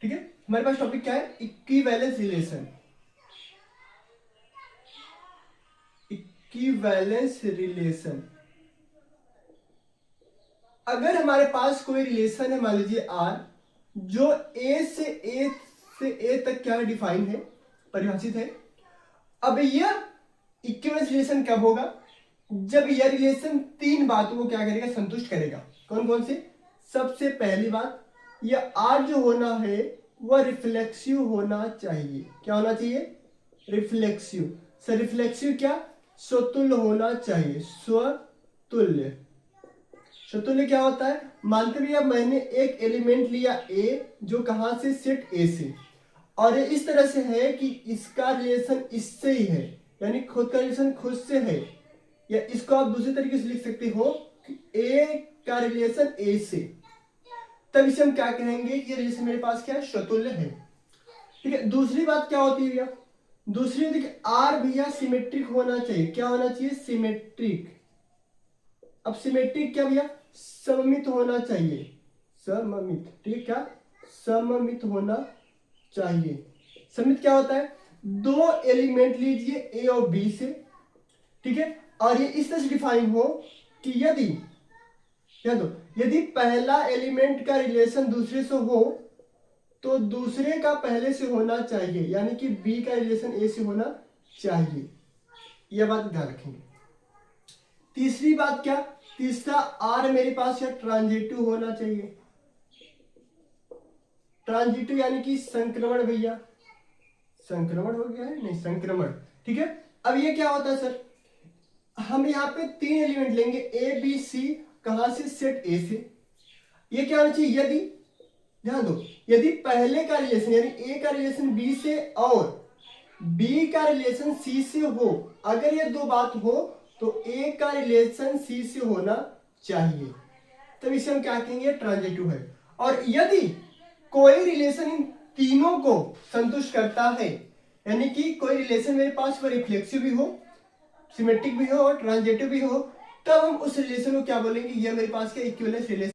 ठीक है, हमारे पास टॉपिक क्या है, इक्विवेलेंस रिलेशन। इक्विवेलेंस रिलेशन, अगर हमारे पास कोई रिलेशन है, मान लीजिए आर, जो ए तक क्या डिफाइन है, परिभाषित है। अब यह इक्विवेलेंस रिलेशन कब होगा, जब यह रिलेशन तीन बातों को क्या करेगा, संतुष्ट करेगा। कौन कौन से, सबसे पहली बात, यह आर जो होना है वह रिफ्लेक्सिव होना चाहिए। क्या होना चाहिए, रिफ्लेक्सिव। सर रिफ्लेक्सिव क्या, स्वतुल्य होना चाहिए। स्वतुल्य, स्वतुल्य क्या होता है, मानते भैया मैंने एक एलिमेंट लिया ए, जो कहां से, सेट ए से, और ये इस तरह से है कि इसका रिलेशन इससे ही है, यानी खुद का रिलेशन खुद से है, या इसको आप दूसरे तरीके से लिख सकते हो कि ए का रिलेशन ए से, तब इसे हम क्या कहेंगे, ये रिलेशन मेरे पास क्या है, स्वतुल्य है। ठीक है, दूसरी बात क्या होती है भैया, दूसरी देखिए आर भैया सिमेट्रिक होना चाहिए। क्या होना चाहिए, सिमेट्रिक। अब सिमेट्रिक क्या भैया, सममित होना चाहिए, सममित। ठीक, क्या सममित होना चाहिए। सममित क्या होता है, दो एलिमेंट लीजिए ए और बी से, ठीक है, और ये इस तरह से डिफाइन हो कि यदि, ध्यान दो, यदि पहला एलिमेंट का रिलेशन दूसरे से हो तो दूसरे का पहले से होना चाहिए, यानी कि बी का रिलेशन ए से होना चाहिए। यह बात ध्यान रखेंगे। तीसरी बात क्या, तीसरा आर मेरे पास क्या, ट्रांजिटिव होना चाहिए। ट्रांजिटिव यानी कि संक्रमण भैया, संक्रमण हो गया है, नहीं संक्रमण। ठीक है, अब ये क्या होता है सर, हम यहाँ पे तीन एलिमेंट लेंगे ए बी सी, कहां से, सेट ए से। ये क्या होना चाहिए, यदि, ध्यान दो, यदि पहले का रिलेशन यानी ए का रिलेशन बी से और बी का रिलेशन सी से हो, अगर ये दो बात हो तो ए का रिलेशन सी से होना चाहिए, तब इसे हम क्या कहेंगे, ट्रांजिटिव है। और यदि कोई रिलेशन इन तीनों को संतुष्ट करता है, यानी कि कोई रिलेशन मेरे पास वो रिफ्लेक्सिव भी हो, सिमेट्रिक भी हो और ट्रांजिटिव भी हो, तब हम उस रिलेशन को क्या बोलेंगे, ये मेरे पास क्या, इक्विवेलेंस रिलेशन।